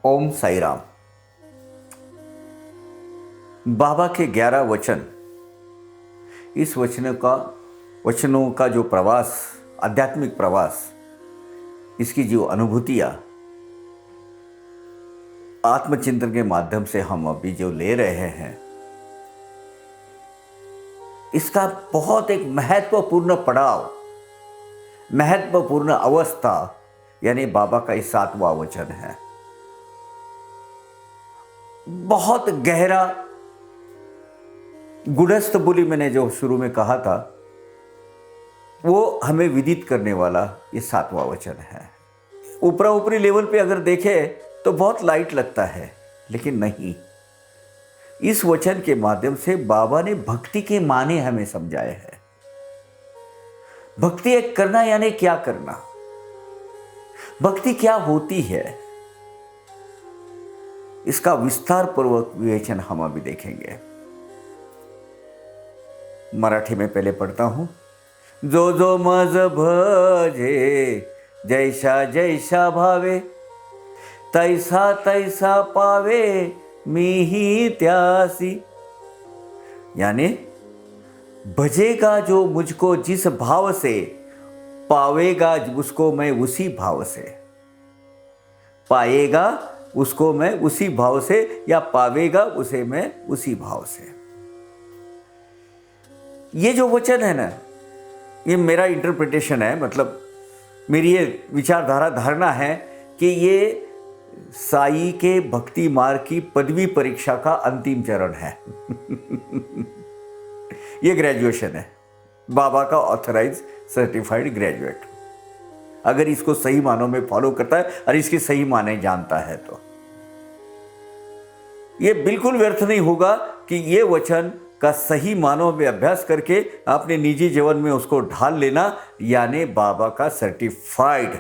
ओम साई राम। बाबा के 11 वचन, इस वचनों का जो प्रवास, आध्यात्मिक प्रवास, इसकी जो अनुभूतियां आत्मचिंतन के माध्यम से हम अभी जो ले रहे हैं, इसका बहुत एक महत्वपूर्ण पड़ाव, महत्वपूर्ण अवस्था यानी बाबा का इस 7वां वचन है। बहुत गहरा गुढ़स्थ बोली मैंने जो शुरू में कहा था, वो हमें विदित करने वाला ये 7वां वचन है। ऊपरा ऊपरी लेवल पे अगर देखें तो बहुत लाइट लगता है, लेकिन नहीं। इस वचन के माध्यम से बाबा ने भक्ति के माने हमें समझाए हैं। भक्ति एक करना यानी क्या करना, भक्ति क्या होती है, इसका विस्तार पूर्वक विवेचन हम अभी देखेंगे। मराठी में पहले पढ़ता हूं। जो जो मज भजे, जैसा जैसा भावे, तैसा तैसा पावे मीही त्यासी। यानी भजेगा जो मुझको जिस भाव से, पावेगा उसको मैं उसी भाव से, पाएगा उसको मैं उसी भाव से, या पावेगा उसे मैं उसी भाव से। ये जो वचन है ना, ये मेरा इंटरप्रिटेशन है, मतलब मेरी ये विचारधारा, धारणा है कि ये साई के भक्ति मार्ग की पदवी परीक्षा का अंतिम चरण है। ये ग्रेजुएशन है, बाबा का ऑथराइज सर्टिफाइड ग्रेजुएट। अगर इसको सही मानों में फॉलो करता है और इसके सही माने जानता है, तो ये बिल्कुल व्यर्थ नहीं होगा कि ये वचन का सही मानों में अभ्यास करके अपने निजी जीवन में उसको ढाल लेना, यानी बाबा का सर्टिफाइड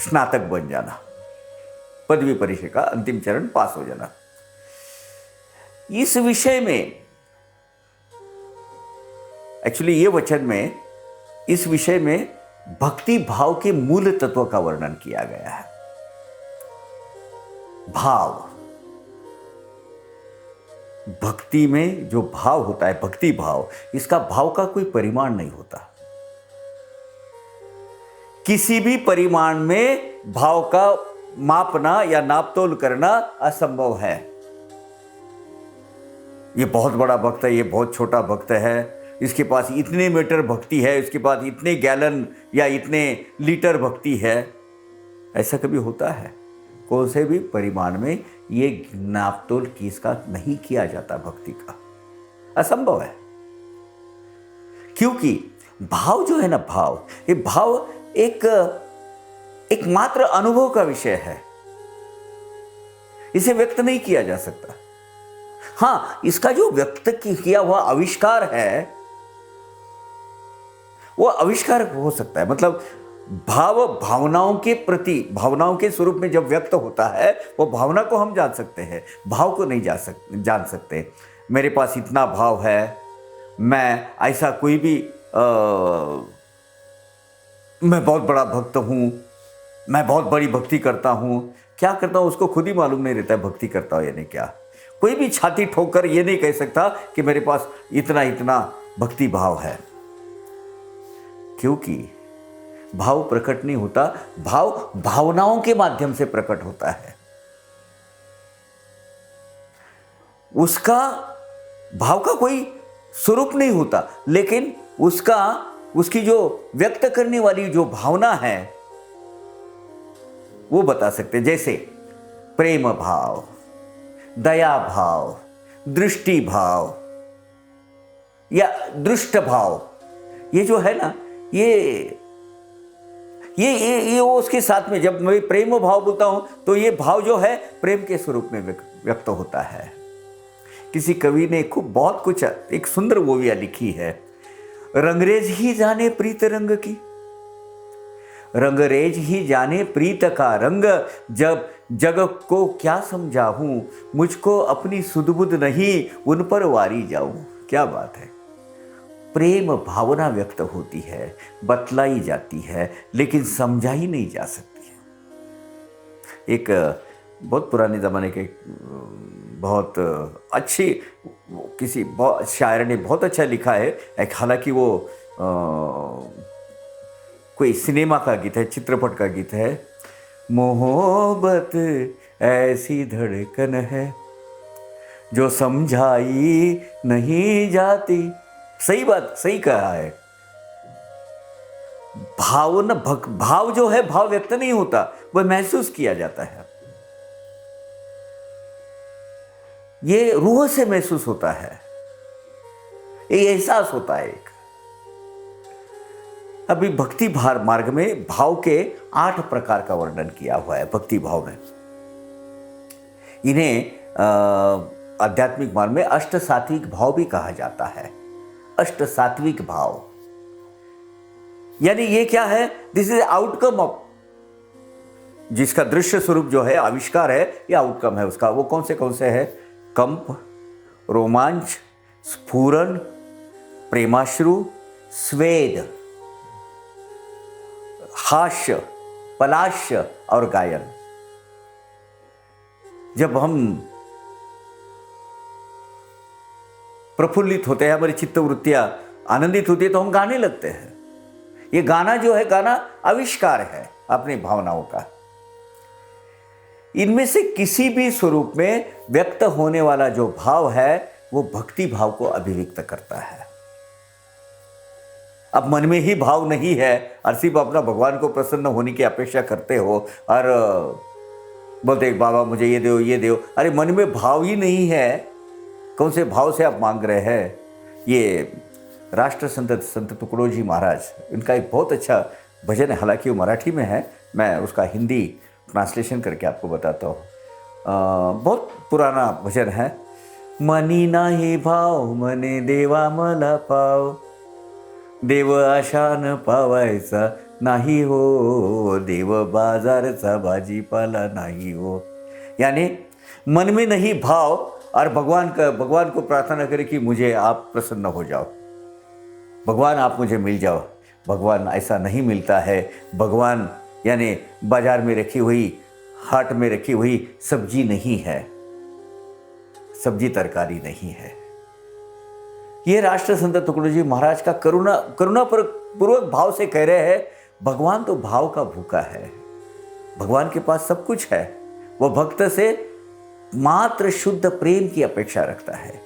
स्नातक बन जाना, पदवी परीक्षा का अंतिम चरण पास हो जाना। इस विषय में एक्चुअली ये वचन में, इस विषय में भक्ति भाव के मूल तत्व का वर्णन किया गया है। भाव, भक्ति में जो भाव होता है, भक्ति भाव, इसका भाव का कोई परिमाण नहीं होता। किसी भी परिमाण में भाव का मापना या नापतोल करना असंभव है। ये बहुत बड़ा भक्त है, ये बहुत छोटा भक्त है, इसके पास इतने मीटर भक्ति है, इसके पास इतने गैलन या इतने लीटर भक्ति है, ऐसा कभी होता है? कौन से भी परिमाण में ये नापतोल किसका नहीं किया जाता, भक्ति का असंभव है। क्योंकि भाव जो है ना, भाव, ये भाव एक मात्र अनुभव का विषय है, इसे व्यक्त नहीं किया जा सकता। हां, इसका जो व्यक्त किया हुआ आविष्कार है, वो आविष्कार हो सकता है। मतलब भाव भावनाओं के प्रति, भावनाओं के स्वरूप में जब व्यक्त होता है, वो भावना को हम जान सकते हैं, भाव को नहीं जान सकते। मेरे पास इतना भाव है, मैं ऐसा कोई भी मैं बहुत बड़ा भक्त हूँ, मैं बहुत बड़ी भक्ति करता हूँ, क्या करता हूँ उसको खुद ही मालूम नहीं रहता है भक्ति करता हूँ यानी क्या। कोई भी छाती ठोकर ये नहीं कह सकता कि मेरे पास इतना इतना भक्ति भाव है, क्योंकि भाव प्रकट नहीं होता, भाव भावनाओं के माध्यम से प्रकट होता है। उसका भाव का कोई स्वरूप नहीं होता, लेकिन उसकी जो व्यक्त करने वाली जो भावना है, वो बता सकते हैं। जैसे प्रेम भाव, दया भाव, दृष्टि भाव या दृष्ट भाव, ये जो है ना, ये उसके साथ में जब मैं प्रेम भाव बोलता हूं, तो ये भाव जो है प्रेम के स्वरूप में व्यक्त होता है। किसी कवि ने खूब बहुत कुछ, एक सुंदर ओविया लिखी है। रंगरेज ही जाने प्रीत रंग की, रंगरेज ही जाने प्रीत का रंग, जब जग को क्या समझाऊं, मुझको अपनी सुध बुध नहीं, उन पर वारी जाऊं। क्या बात है। प्रेम भावना व्यक्त होती है, बतलाई जाती है, लेकिन समझाई नहीं जा सकती है। एक बहुत पुराने ज़माने के बहुत अच्छी किसी बहुत शायर ने बहुत अच्छा लिखा है। एक हालांकि वो कोई सिनेमा का गीत है, चित्रपट का गीत है। मोहब्बत ऐसी धड़कन है जो समझाई नहीं जाती। सही बात, सही कहा है। भावना भाव जो है, भाव व्यक्त नहीं होता, वह महसूस किया जाता है। ये रूह से महसूस होता है, ये एहसास होता है। एक अभी भक्ति भार मार्ग में भाव के 8 प्रकार का वर्णन किया हुआ है। भक्ति भाव में इन्हें आध्यात्मिक मार्ग में अष्ट सात्विक भाव भी कहा जाता है। अष्ट सात्विक भाव यानी ये क्या है? दिस इज आउटकम ऑफ, जिसका दृश्य स्वरूप जो है, आविष्कार है, ये आउटकम है उसका। वो कौन से है? कंप, रोमांच, स्फुरन, प्रेमाश्रु, स्वेद, हास्य, पलाश्य और गायन। जब हम प्रफुल्लित होते हैं, हमारी चित्तवृत्तियां आनंदित होती है, तो हम गाने लगते हैं। ये गाना जो है, गाना आविष्कार है अपनी भावनाओं का। इनमें से किसी भी स्वरूप में व्यक्त होने वाला जो भाव है, वो भक्ति भाव को अभिव्यक्त करता है। अब मन में ही भाव नहीं है और सिर्फ अपना भगवान को प्रसन्न होने की अपेक्षा करते हो और बोलते बाबा मुझे ये दो ये दो, अरे मन में भाव ही नहीं है, कौन से भाव से आप मांग रहे हैं? ये राष्ट्र संत तुकडोजी महाराज, इनका एक बहुत अच्छा भजन है, हालांकि वो मराठी में है, मैं उसका हिंदी ट्रांसलेशन करके आपको बताता हूँ। बहुत पुराना भजन है। मनी नाही भाव मने देवा मला पाव, देव आशान पावायचा नाही हो, देव बाजारचा भाजीपाला नाही हो। यानी मन में नहीं भाव और भगवान को प्रार्थना करें कि मुझे आप प्रसन्न हो जाओ, भगवान आप मुझे मिल जाओ। भगवान ऐसा नहीं मिलता है। भगवान यानी बाजार में रखी हुई, हाट में रखी हुई सब्जी नहीं है, सब्जी तरकारी नहीं है। ये राष्ट्र संत तुकडोजी महाराज का करुणा पूर्वक भाव से कह रहे हैं, भगवान तो भाव का भूखा है, भगवान के पास सब कुछ है, वो भक्त से मात्र शुद्ध प्रेम की अपेक्षा रखता है।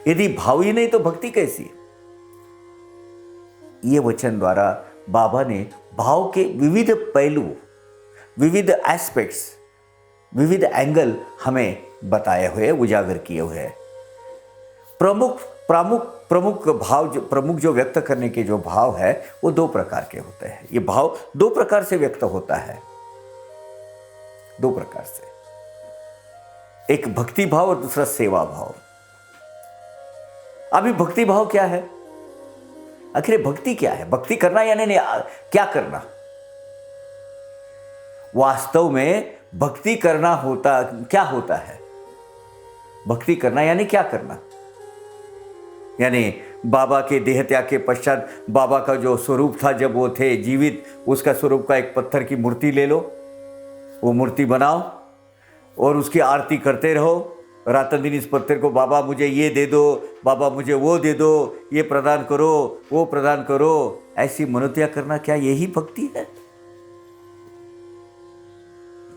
यदि भाव ही नहीं तो भक्ति कैसी? ये वचन द्वारा बाबा ने भाव के विविध पहलू, विविध एस्पेक्ट्स, विविध एंगल हमें बताए हुए, उजागर किए हुए हैं। प्रमुख जो व्यक्त करने के जो भाव है, वो 2 प्रकार के होते हैं। ये भाव 2 प्रकार से व्यक्त होता है, 2 प्रकार से। एक भक्ति भाव और दूसरा सेवा भाव। अभी भक्ति भाव क्या है? आखिर भक्ति क्या है? भक्ति करना यानी क्या करना? वास्तव में भक्ति करना क्या होता है? भक्ति करना यानी क्या करना? यानी बाबा के देह त्याग के पश्चात बाबा का जो स्वरूप था जब वो थे जीवित, उसका स्वरूप का एक पत्थर की मूर्ति ले लो, वो मूर्ति बनाओ और उसकी आरती करते रहो रात दिन। इस पत्थर को बाबा मुझे ये दे दो, बाबा मुझे वो दे दो, ये प्रदान करो, वो प्रदान करो, ऐसी मनोतियां करना, क्या यही भक्ति है?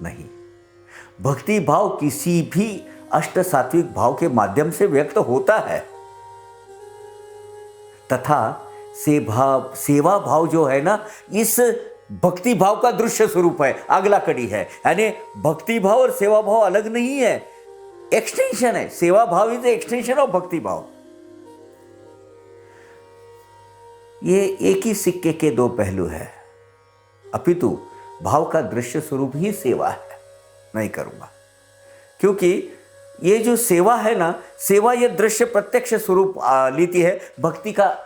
नहीं। भक्ति भाव किसी भी अष्ट सात्विक भाव के माध्यम से व्यक्त होता है, तथा सेवा भाव जो है ना, इस भक्ति भाव का दृश्य स्वरूप है, अगला कड़ी है। यानी भक्ति भाव और सेवा भाव अलग नहीं है, एक्सटेंशन है। सेवा भाव इज एक्सटेंशन ऑफ भक्ति भाव। ये एक ही सिक्के के 2 पहलू है, अपितु भाव का दृश्य स्वरूप ही सेवा है। नहीं करूंगा, क्योंकि ये जो सेवा है ना, सेवा ये दृश्य प्रत्यक्ष स्वरूप लेती है। भक्ति का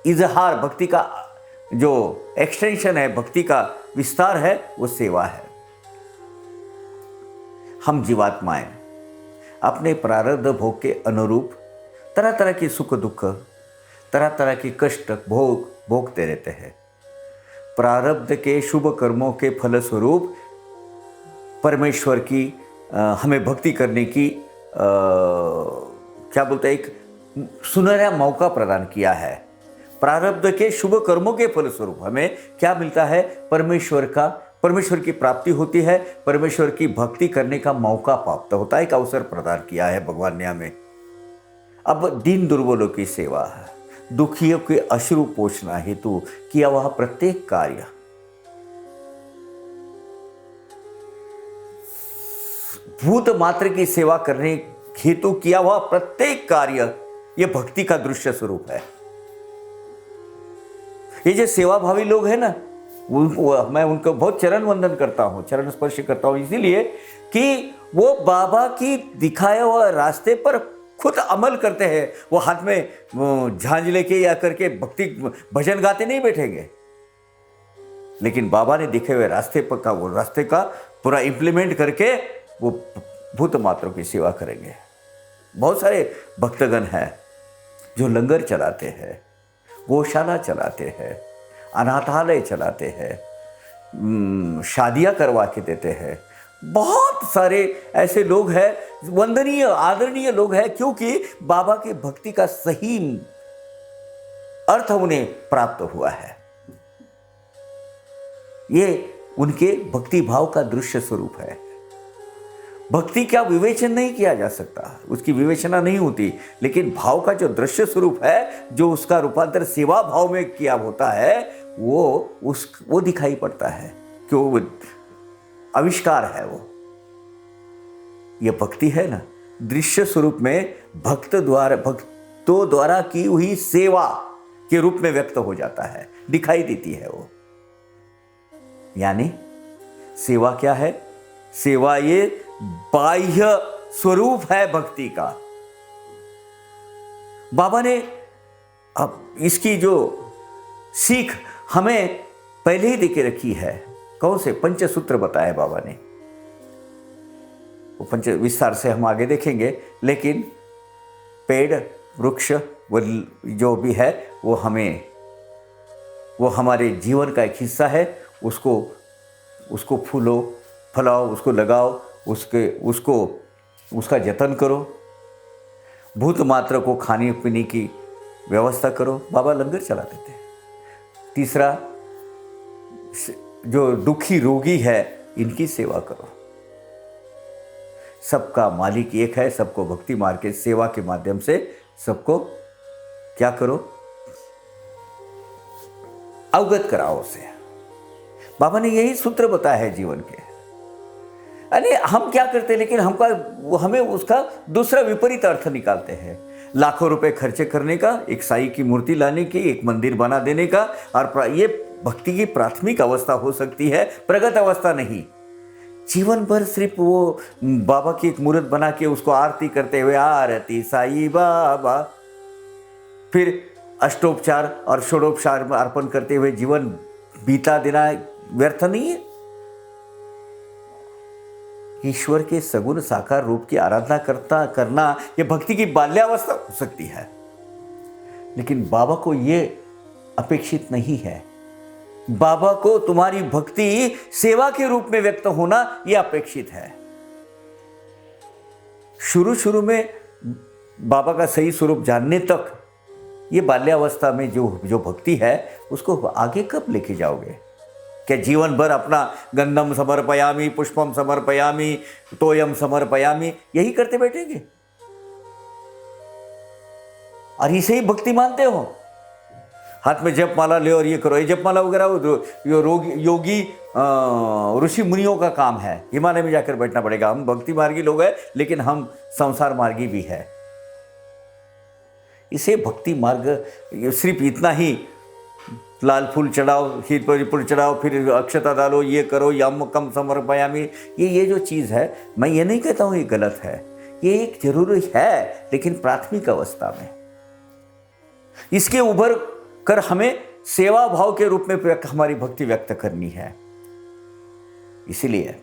इजहार, भक्ति का जो एक्सटेंशन है, भक्ति का विस्तार है, वो सेवा है। हम जीवात्माएं अपने प्रारब्ध भोग के अनुरूप तरह तरह की सुख दुख तरह तरह की कष्ट भोगते रहते हैं। प्रारब्ध के शुभ कर्मों के फलस्वरूप परमेश्वर की हमें भक्ति करने की क्या बोलते हैं, एक सुनहरा मौका प्रदान किया है। प्रारब्ध के शुभ कर्मों के फलस्वरूप हमें क्या मिलता है? परमेश्वर की प्राप्ति होती है, परमेश्वर की भक्ति करने का मौका प्राप्त होता है, एक अवसर प्रदान किया है भगवान ने हमें। अब दीन दुर्बलों की सेवा, दुखियों के अश्रु पोंछना हेतु किया वह प्रत्येक कार्य, भूत मात्र की सेवा करने हेतु किया हुआ प्रत्येक कार्य, यह भक्ति का दृश्य स्वरूप है। ये जो सेवाभावी लोग हैं ना, मैं उनको बहुत चरण वंदन करता हूं, चरण स्पर्श करता हूं, इसीलिए कि वो बाबा की दिखाए हुए रास्ते पर खुद अमल करते हैं। वो हाथ में झांझ लेके या करके भक्ति भजन गाते नहीं बैठेंगे, लेकिन बाबा ने दिखे हुए रास्ते पर का वो रास्ते का पूरा इंप्लीमेंट करके वो भूत मात्रों की सेवा करेंगे। बहुत सारे भक्तगण हैं जो लंगर चलाते हैं, गौशाला चलाते हैं, अनाथालय चलाते हैं, शादियां करवा के देते हैं। बहुत सारे ऐसे लोग हैं, वंदनीय आदरणीय लोग हैं, क्योंकि बाबा की भक्ति का सही अर्थ उन्हें प्राप्त हुआ है। ये उनके भक्ति भाव का दृश्य स्वरूप है। भक्ति का विवेचन नहीं किया जा सकता, उसकी विवेचना नहीं होती, लेकिन भाव का जो दृश्य स्वरूप है, जो उसका रूपांतर सेवा भाव में किया होता है, वो दिखाई पड़ता है कि वो आविष्कार है। वो ये भक्ति है ना, दृश्य स्वरूप में भक्तों द्वारा की हुई सेवा के रूप में व्यक्त हो जाता है, दिखाई देती है वो। यानी सेवा क्या है? सेवा ये बाह्य स्वरूप है भक्ति का। बाबा ने अब इसकी जो सीख हमें पहले ही देके रखी है। कौन से? पंचसूत्र बताए बाबा ने। वो पंच विस्तार से हम आगे देखेंगे, लेकिन पेड़ वृक्ष वो जो भी है वो हमारे जीवन का एक हिस्सा है। उसको फूलो, फलाओ, उसको लगाओ, उसका जतन करो, भूत मात्र को खाने पीने की व्यवस्था करो। बाबा लंगर चलाते थे। तीसरा, जो दुखी रोगी है इनकी सेवा करो। सबका मालिक एक है, सबको भक्ति मार्ग के सेवा के माध्यम से सबको क्या करो? अवगत कराओ उसे। बाबा ने यही सूत्र बताया है जीवन के। अरे हम क्या करते हैं, लेकिन हमें उसका दूसरा विपरीत अर्थ निकालते हैं। लाखों रुपए खर्चे करने का, एक साई की मूर्ति लाने की, एक मंदिर बना देने का, और ये भक्ति की प्राथमिक अवस्था हो सकती है, प्रगत अवस्था नहीं। जीवन भर सिर्फ वो बाबा की एक मूर्त बना के उसको आरती करते हुए, आरती साई बाबा, फिर अष्टोपचार और षोडोपचार अर्पण करते हुए जीवन बीता देना व्यर्थ नहीं है। ईश्वर के सगुण साकार रूप की आराधना करना यह भक्ति की बाल्यावस्था हो सकती है, लेकिन बाबा को यह अपेक्षित नहीं है। बाबा को तुम्हारी भक्ति सेवा के रूप में व्यक्त होना यह अपेक्षित है। शुरू में बाबा का सही स्वरूप जानने तक ये बाल्यावस्था में जो भक्ति है उसको आगे कब लेके जाओगे? क्या जीवन भर अपना गंधम समर्पयामी, पुष्पम समर्पयामी, तोयम समर्पयामी यही करते बैठेंगे और इसे ही भक्ति मानते हो? हाथ में जप माला ले और ये करो, ये जप माला वगैरह योगी ऋषि मुनियों का काम है। हिमालय में जाकर बैठना पड़ेगा। हम भक्ति मार्गी लोग हैं, लेकिन हम संसार मार्गी भी है। इसे भक्ति मार्ग सिर्फ इतना ही, लाल फूल चढ़ाओ, खीर पर चढ़ाओ, फिर अक्षता डालो, ये करो, यम कम समर्पयामी, ये जो चीज़ है, मैं ये नहीं कहता हूँ ये गलत है, ये एक जरूरी है, लेकिन प्राथमिक अवस्था में। इसके उभर कर हमें सेवा भाव के रूप में हमारी भक्ति व्यक्त करनी है। इसीलिए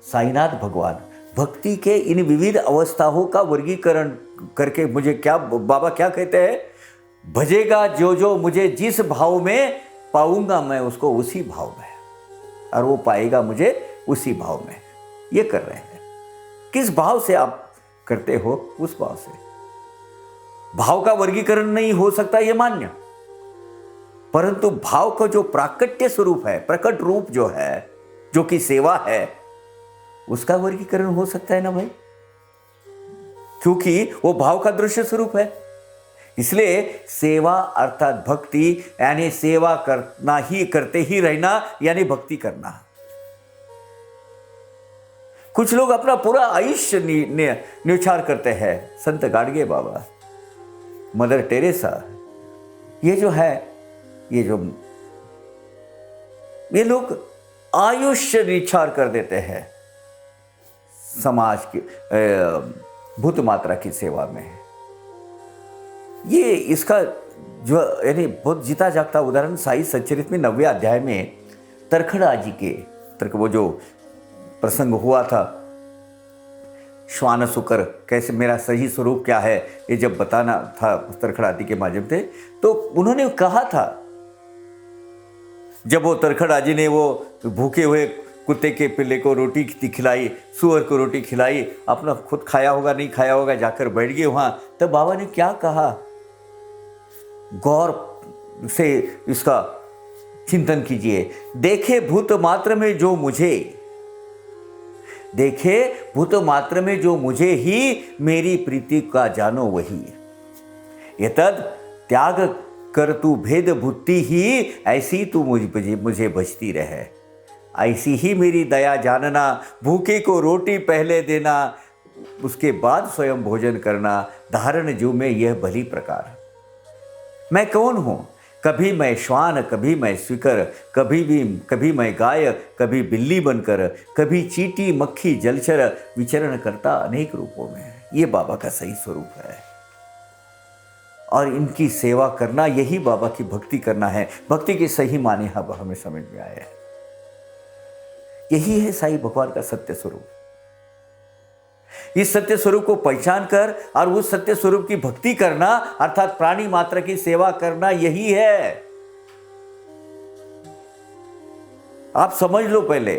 साईनाथ भगवान भक्ति के इन विविध अवस्थाओं का वर्गीकरण करके बाबा क्या कहते हैं? भजेगा जो जो मुझे जिस भाव में, पाऊंगा मैं उसको उसी भाव में, और वो पाएगा मुझे उसी भाव में। ये कर रहे हैं। किस भाव से आप करते हो, उस भाव से। भाव का वर्गीकरण नहीं हो सकता, ये मान्य, परंतु भाव का जो प्राकट्य स्वरूप है, प्रकट रूप जो है, जो कि सेवा है, उसका वर्गीकरण हो सकता है ना भाई, क्योंकि वो भाव का दृश्य स्वरूप है। इसलिए सेवा अर्थात भक्ति, यानी सेवा करना ही, करते ही रहना, यानी भक्ति करना। कुछ लोग अपना पूरा आयुष्य न्यौछावर करते हैं। संत गाडगे बाबा, मदर टेरेसा, ये जो है, ये लोग आयुष्य न्यौछावर कर देते हैं समाज की, भूत मात्रा की सेवा में। ये इसका जो यानी बहुत जीता जागता उदाहरण साई सच्चरित में 90वें अध्याय में तरखड़ा जी के वो जो प्रसंग हुआ था, श्वान सुकर, कैसे मेरा सही स्वरूप क्या है, ये जब बताना था तरखड़ा आदि के माध्यम से, तो उन्होंने कहा था, जब वो तरखड़ा जी ने वो भूखे हुए कुत्ते के पिल्ले को रोटी खिलाई, सुअर को रोटी खिलाई, अपना खुद खाया होगा नहीं खाया होगा, जाकर बैठ गए वहां, तब बाबा ने क्या कहा, गौर से इसका चिंतन कीजिए। देखे भूत मात्र में जो मुझे ही मेरी प्रीति का जानो वही। यतद त्याग कर तू भेद बुद्धि ही, ऐसी तू मुझे बचती रहे। ऐसी ही मेरी दया जानना, भूखे को रोटी पहले देना, उसके बाद स्वयं भोजन करना, धारण जीव में यह भली प्रकार। मैं कौन हूं? कभी मैं श्वान, कभी मैं स्वीकर, कभी मैं गाय, कभी बिल्ली बनकर, कभी चींटी मक्खी जलचर, विचरण करता अनेक रूपों में। ये बाबा का सही स्वरूप है, और इनकी सेवा करना, यही बाबा की भक्ति करना है। भक्ति के सही माने अब हमें समझ में आए हैं। यही है साईं भगवान का सत्य स्वरूप। इस सत्य स्वरूप को पहचान कर और उस सत्य स्वरूप की भक्ति करना, अर्थात प्राणी मात्र की सेवा करना, यही है। आप समझ लो, पहले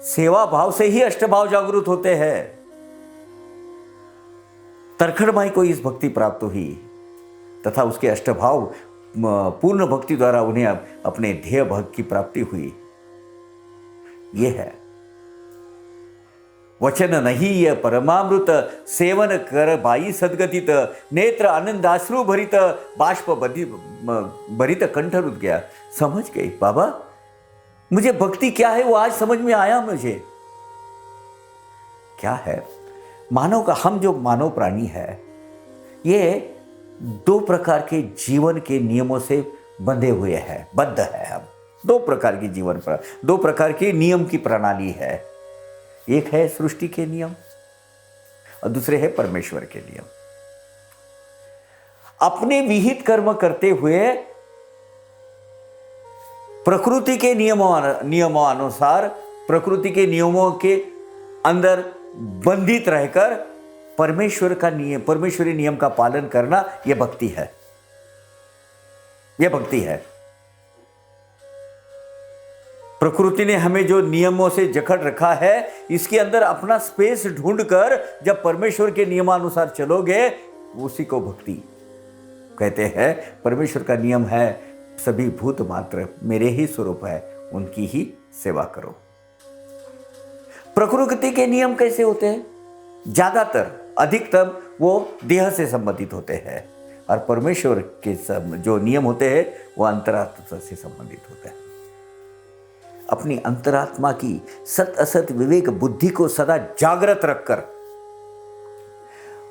सेवा भाव से ही अष्टभाव जागृत होते हैं। तरखड़ माई को इस भक्ति प्राप्त हुई तथा उसके अष्टभाव पूर्ण भक्ति द्वारा उन्हें अपने ध्येय भाग की प्राप्ति हुई। ये है वचन नहीं यह परमामृत, सेवन कर बाई सदगतित, नेत्र आनंदाश्रु भरित, बाष्प भरित कंठ रुक गया। समझ गए बाबा, मुझे भक्ति क्या है वो आज समझ में आया। मुझे क्या है, मानव का, हम जो मानव प्राणी है, ये दो प्रकार के जीवन के नियमों से बंधे हुए हैं, बद्ध है। हम दो प्रकार की जीवन पर, दो प्रकार की नियम की प्रणाली है। एक है सृष्टि के नियम और दूसरे है परमेश्वर के नियम। अपने विहित कर्म करते हुए प्रकृति के नियमों अनुसार, प्रकृति के नियमों के अंदर बंधित रहकर परमेश्वरी नियम का पालन करना, यह भक्ति है। यह भक्ति है। प्रकृति ने हमें जो नियमों से जकड़ रखा है, इसके अंदर अपना स्पेस ढूंढकर जब परमेश्वर के नियमानुसार चलोगे, उसी को भक्ति कहते हैं। परमेश्वर का नियम है, सभी भूत मात्र मेरे ही स्वरूप है, उनकी ही सेवा करो। प्रकृति के नियम कैसे होते हैं? ज्यादातर, अधिकतम वो देह से संबंधित होते हैं, और परमेश्वर के जो नियम होते हैं वो अंतरात्मा से संबंधित होते हैं। अपनी अंतरात्मा की सत असत विवेक बुद्धि को सदा जागृत रखकर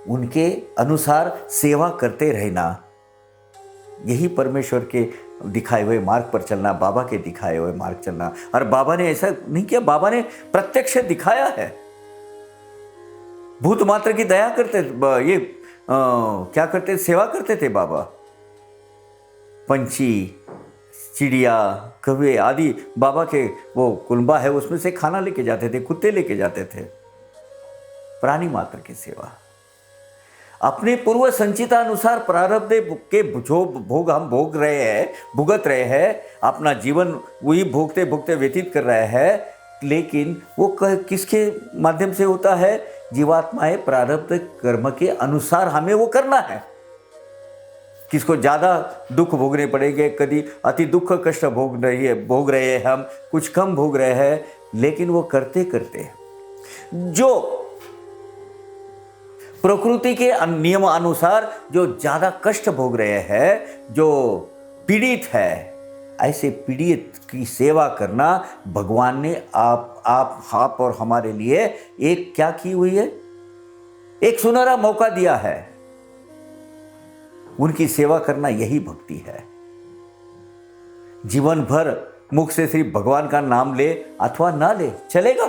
उनके अनुसार सेवा करते रहना, यही परमेश्वर के दिखाए हुए मार्ग पर चलना, बाबा के दिखाए हुए मार्ग चलना। और बाबा ने ऐसा नहीं किया, बाबा ने प्रत्यक्ष दिखाया है। भूत मात्र की दया करते, क्या करते, सेवा करते थे बाबा। पंछी, चिड़िया, कौवे आदि बाबा के वो कुलबा है, उसमें से खाना लेके जाते थे, कुत्ते लेके जाते थे। प्राणी मात्र की सेवा। अपने पूर्व संचिता अनुसार प्रारब्ध के जो भोग हम भुगत रहे हैं, अपना जीवन वही भोगते भोगते व्यतीत कर रहे हैं, लेकिन वो किसके माध्यम से होता है? जीवात्माएं प्रारब्ध कर्म के अनुसार हमें वो करना है। किसको ज़्यादा दुख भोगने पड़ेंगे, कभी अति दुख कष्ट भोग रहे हैं हम, कुछ कम भोग रहे हैं, लेकिन वो करते करते जो प्रकृति के नियम अनुसार जो ज़्यादा कष्ट भोग रहे हैं, जो पीड़ित है, ऐसे पीड़ित की सेवा करना भगवान ने आप और हमारे लिए एक क्या की हुई है? एक सुनहरा मौका दिया है। उनकी सेवा करना यही भक्ति है। जीवन भर मुख से सिर्फ भगवान का नाम ले अथवा ना ले चलेगा,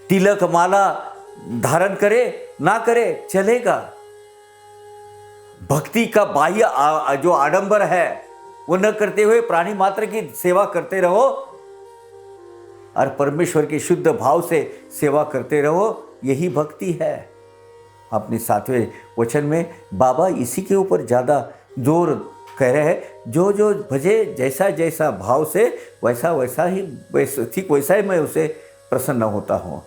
तिलक माला धारण करे ना करे चलेगा, भक्ति का बाह्य जो आडंबर है वो न करते हुए प्राणी मात्र की सेवा करते रहो और परमेश्वर के शुद्ध भाव से सेवा करते रहो, यही भक्ति है। अपने 7वें वचन में बाबा इसी के ऊपर ज़्यादा जोर कह रहे हैं, जो जो भजे जैसा जैसा भाव से वैसा वैसा ही ठीक वैसा ही मैं उसे प्रसन्न होता हूँ।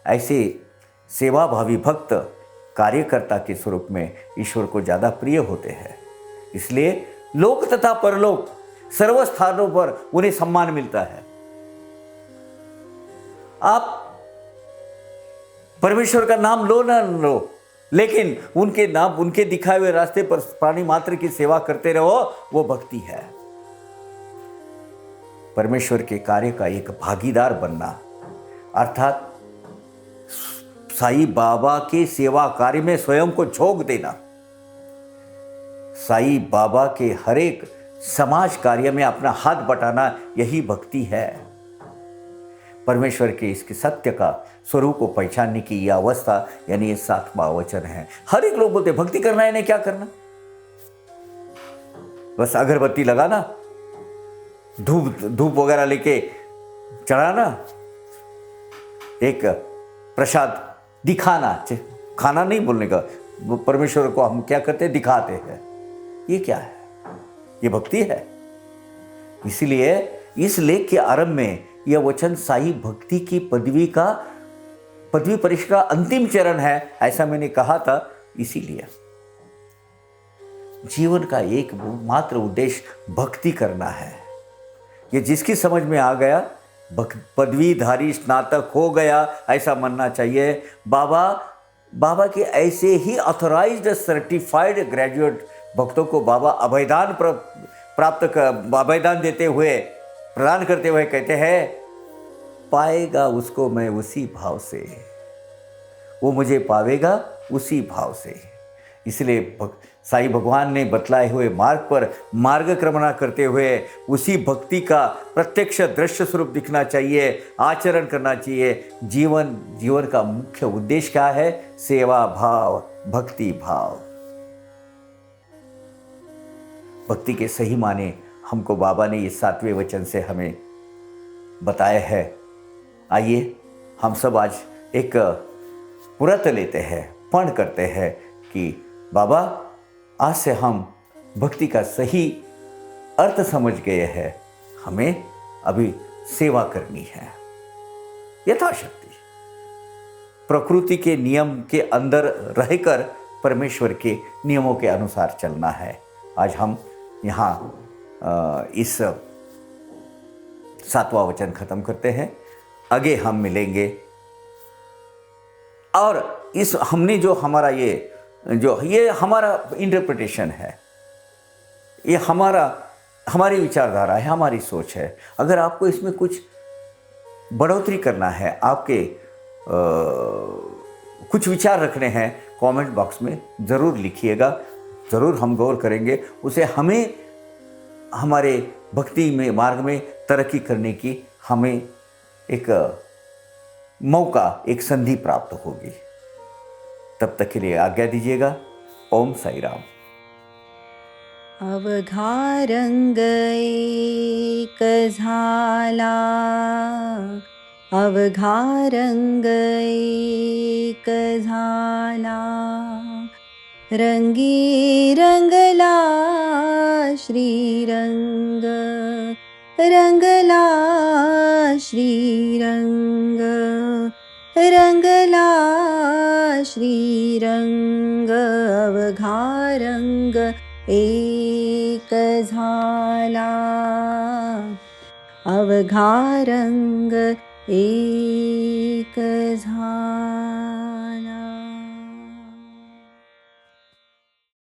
ऐसे सेवाभावी भक्त कार्यकर्ता के स्वरूप में ईश्वर को ज़्यादा प्रिय होते हैं। इसलिए लोक तथा परलोक सर्व स्थानों पर उन्हें सम्मान मिलता है। आप परमेश्वर का नाम लो ना लो, लेकिन उनके नाम उनके दिखाए हुए रास्ते पर प्राणी मात्र की सेवा करते रहो, वो भक्ति है। परमेश्वर के कार्य का एक भागीदार बनना, अर्थात साईं बाबा के सेवा कार्य में स्वयं को झोंक देना, साईं बाबा के हर एक समाज कार्य में अपना हाथ बटाना, यही भक्ति है। परमेश्वर के इसके सत्य का स्वरूप को पहचानने की यह अवस्था यानी ये 7वां वचन है। हर एक लोग बोलते भक्ति करना है, इन्हें क्या करना? बस अगरबत्ती लगाना, धूप वगैरह लेके चढ़ाना, एक प्रसाद दिखाना, खाना नहीं बोलने का, परमेश्वर को हम क्या करते हैं? दिखाते हैं। ये क्या है? ये भक्ति है। इसलिए इस लेख के आरंभ में यह वचन साई भक्ति की पदवी परीक्षा का अंतिम चरण है, ऐसा मैंने कहा था। इसीलिए जीवन का एक मात्र उद्देश्य भक्ति करना है। ये जिसकी समझ में आ गया, पदवीधारी स्नातक हो गया, ऐसा मानना चाहिए। बाबा के ऐसे ही ऑथराइज्ड सर्टिफाइड ग्रेजुएट भक्तों को बाबा अभयदान अभयदान देते हुए प्रदान करते हुए कहते हैं, पाएगा उसको मैं उसी भाव से, वो मुझे पावेगा उसी भाव से। इसलिए साईं भगवान ने बतलाए हुए मार्ग पर मार्गक्रमण करते हुए उसी भक्ति का प्रत्यक्ष दृश्य स्वरूप दिखना चाहिए, आचरण करना चाहिए। जीवन का मुख्य उद्देश्य क्या है? सेवा भाव, भक्ति भाव। भक्ति के सही माने हमको बाबा ने ये 7वें वचन से हमें बताया है। आइए हम सब आज एक व्रत लेते हैं, पण करते हैं कि बाबा आज से हम भक्ति का सही अर्थ समझ गए हैं, हमें अभी सेवा करनी है यथाशक्ति, प्रकृति के नियम के अंदर रहकर परमेश्वर के नियमों के अनुसार चलना है। आज हम यहाँ इस 7वां वचन खत्म करते हैं। आगे हम मिलेंगे और इस हमने जो हमारा ये हमारा इंटरप्रिटेशन है, ये हमारी विचारधारा है, हमारी सोच है। अगर आपको इसमें कुछ बढ़ोतरी करना है, आपके कुछ विचार रखने हैं, कमेंट बॉक्स में ज़रूर लिखिएगा, ज़रूर हम गौर करेंगे। उसे हमें हमारे भक्ति में मार्ग में तरक्की करने की हमें एक मौका, एक संधि प्राप्त होगी। तब तक के लिए आज्ञा दीजिएगा। ओम साई राम। अवघा रंग एक झाला, अवघारंग एक झाला, रंगी रंगला श्रीरंग, रंगला श्रीरंग, रंगला श्रीरंग, अवघारंग एक झाला, अवघारंग एक झाला।